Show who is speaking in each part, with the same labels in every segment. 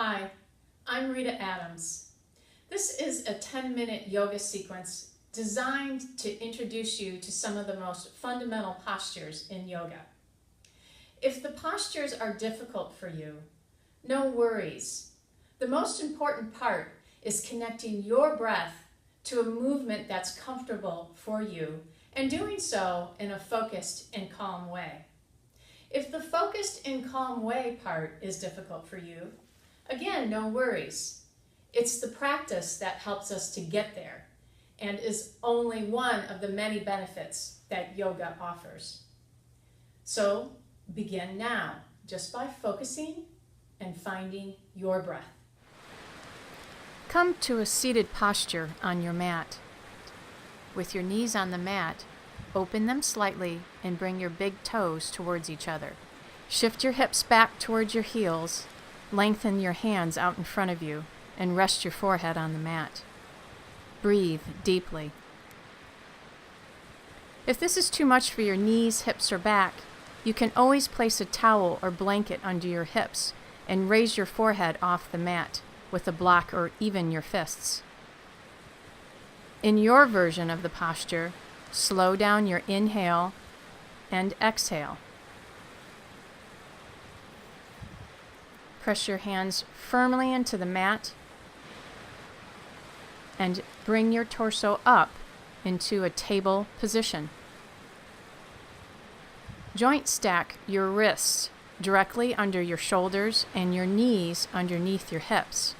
Speaker 1: Hi, I'm Rita Adams. This is a 10-minute yoga sequence designed to introduce you to some of the most fundamental postures in yoga. If the postures are difficult for you, no worries. The most important part is connecting your breath to a movement that's comfortable for you and doing so in a focused and calm way. If the focused and calm way part is difficult for you, again, no worries. It's the practice that helps us to get there and is only one of the many benefits that yoga offers. So begin now, just by focusing and finding your breath.
Speaker 2: Come to a seated posture on your mat. With your knees on the mat, open them slightly and bring your big toes towards each other. Shift your hips back towards your heels, lengthen your hands out in front of you, and rest your forehead on the mat. Breathe deeply. If this is too much for your knees, hips, or back, you can always place a towel or blanket under your hips and raise your forehead off the mat with a block or even your fists. In your version of the posture, slow down your inhale and exhale. Press your hands firmly into the mat and bring your torso up into a table position. Joint stack your wrists directly under your shoulders and your knees underneath your hips.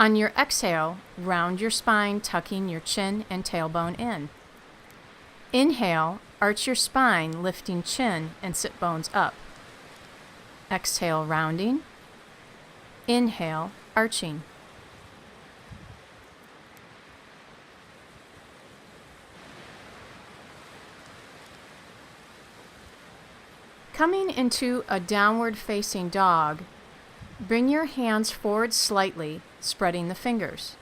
Speaker 2: On your exhale, round your spine, tucking your chin and tailbone in. Inhale, arch your spine, lifting chin and sit bones up. Exhale, rounding. Inhale, arching. Coming into a downward facing dog, bring your hands forward slightly, spreading the fingers.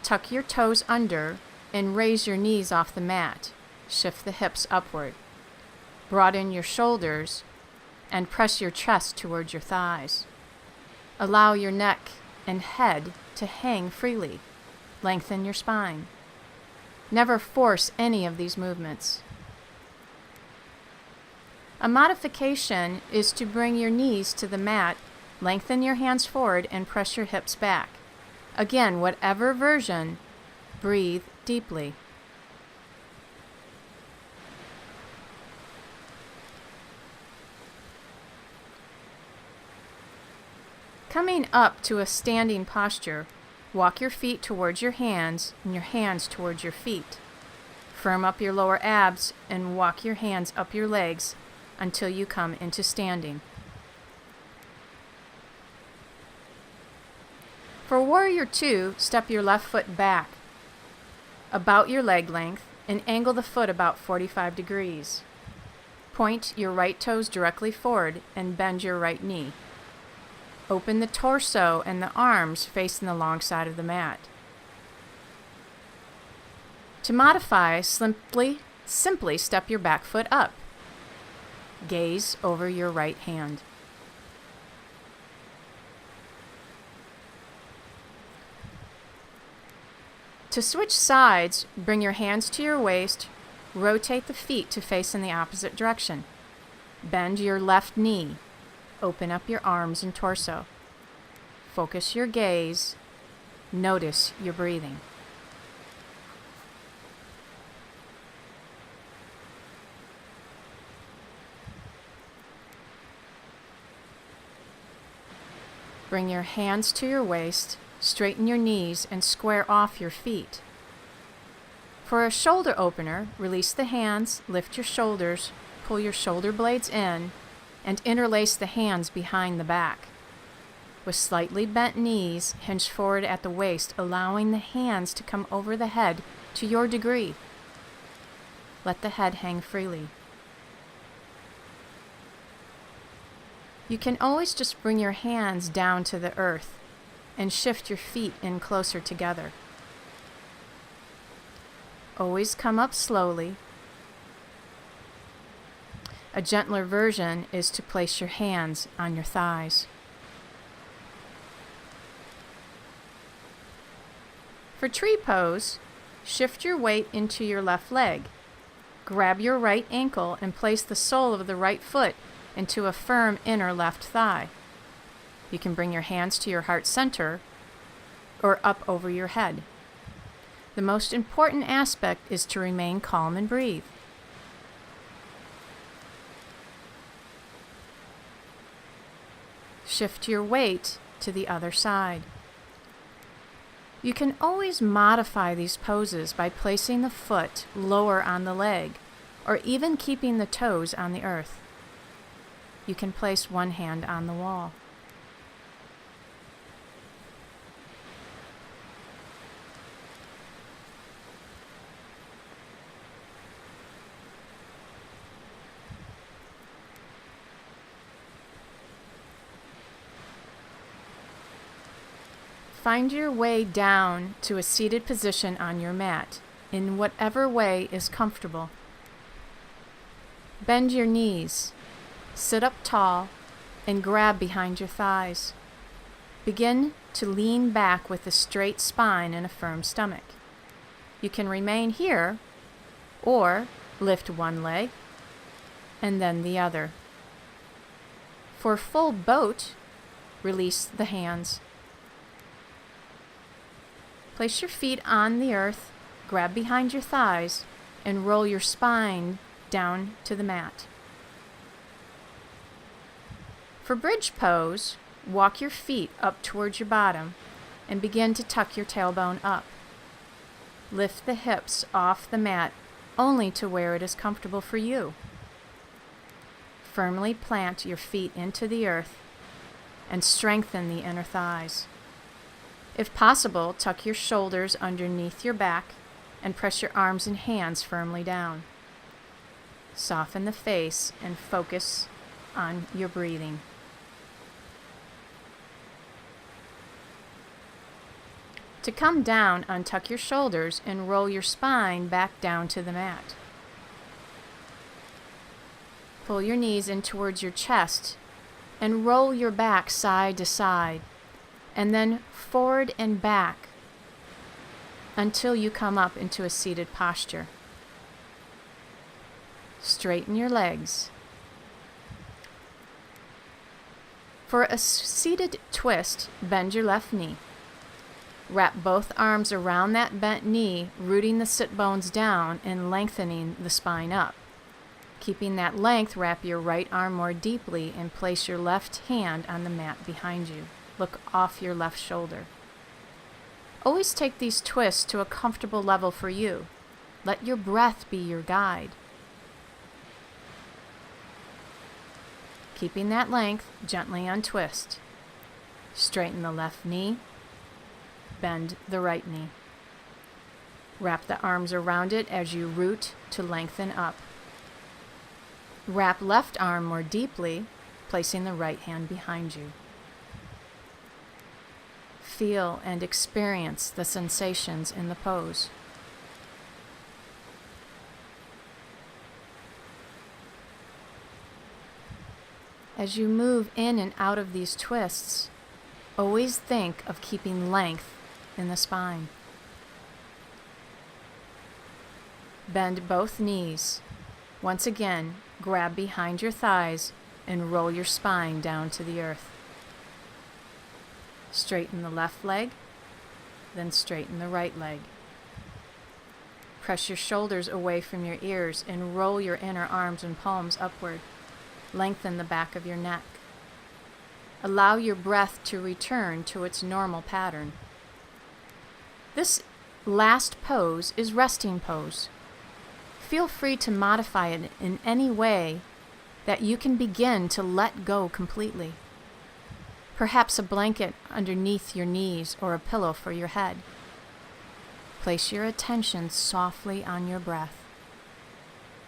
Speaker 2: Tuck your toes under and raise your knees off the mat. Shift the hips upward. Broaden your shoulders and press your chest towards your thighs. Allow your neck and head to hang freely. Lengthen your spine. Never force any of these movements. A modification is to bring your knees to the mat, lengthen your hands forward, and press your hips back. Again, whatever version, breathe deeply. Coming up to a standing posture, walk your feet towards your hands and your hands towards your feet. Firm up your lower abs and walk your hands up your legs until you come into standing. For Warrior Two, step your left foot back about your leg length and angle the foot about 45 degrees. Point your right toes directly forward and bend your right knee. Open the torso and the arms facing the long side of the mat. To modify, simply step your back foot up. Gaze over your right hand. To switch sides, bring your hands to your waist, rotate the feet to face in the opposite direction. Bend your left knee. Open up your arms and torso. Focus your gaze. Notice your breathing. Bring your hands to your waist, straighten your knees, and square off your feet. For a shoulder opener, release the hands, lift your shoulders, pull your shoulder blades in, and interlace the hands behind the back. With slightly bent knees, hinge forward at the waist, allowing the hands to come over the head to your degree. Let the head hang freely. You can always just bring your hands down to the earth and shift your feet in closer together. Always come up slowly. A gentler version is to place your hands on your thighs. For tree pose, shift your weight into your left leg. Grab your right ankle and place the sole of the right foot into a firm inner left thigh. You can bring your hands to your heart center or up over your head. The most important aspect is to remain calm and breathe. Shift your weight to the other side. You can always modify these poses by placing the foot lower on the leg or even keeping the toes on the earth. You can place one hand on the wall. Find your way down to a seated position on your mat, in whatever way is comfortable. Bend your knees, sit up tall, and grab behind your thighs. Begin to lean back with a straight spine and a firm stomach. You can remain here, or lift one leg, and then the other. For full boat, release the hands. Place your feet on the earth, grab behind your thighs, and roll your spine down to the mat. For bridge pose, walk your feet up towards your bottom and begin to tuck your tailbone up. Lift the hips off the mat only to where it is comfortable for you. Firmly plant your feet into the earth and strengthen the inner thighs. If possible, tuck your shoulders underneath your back and press your arms and hands firmly down. Soften the face and focus on your breathing. To come down, untuck your shoulders and roll your spine back down to the mat. Pull your knees in towards your chest and roll your back side to side, and then forward and back until you come up into a seated posture. Straighten your legs. For a seated twist, bend your left knee. Wrap both arms around that bent knee, rooting the sit bones down and lengthening the spine up. Keeping that length, wrap your right arm more deeply and place your left hand on the mat behind you. Look off your left shoulder. Always take these twists to a comfortable level for you. Let your breath be your guide. Keeping that length, gently untwist. Straighten the left knee. Bend the right knee. Wrap the arms around it as you root to lengthen up. Wrap left arm more deeply, placing the right hand behind you. Feel and experience the sensations in the pose. As you move in and out of these twists, always think of keeping length in the spine. Bend both knees. Once again, grab behind your thighs and roll your spine down to the earth. Straighten the left leg, then straighten the right leg. Press your shoulders away from your ears and roll your inner arms and palms upward. Lengthen the back of your neck. Allow your breath to return to its normal pattern. This last pose is resting pose. Feel free to modify it in any way that you can begin to let go completely. Perhaps a blanket underneath your knees or a pillow for your head. Place your attention softly on your breath.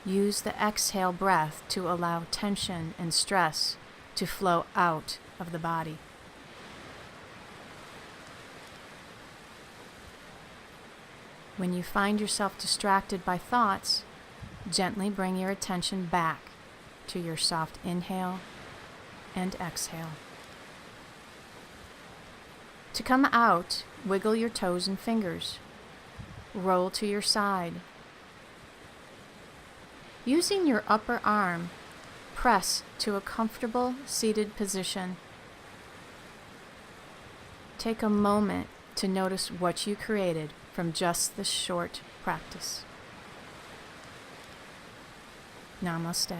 Speaker 2: Use the exhale breath to allow tension and stress to flow out of the body. When you find yourself distracted by thoughts, gently bring your attention back to your soft inhale and exhale. To come out, Wiggle your toes and fingers. Roll to your side. Using your upper arm, press to a comfortable seated position. Take a moment to notice what you created from just this short practice. Namaste.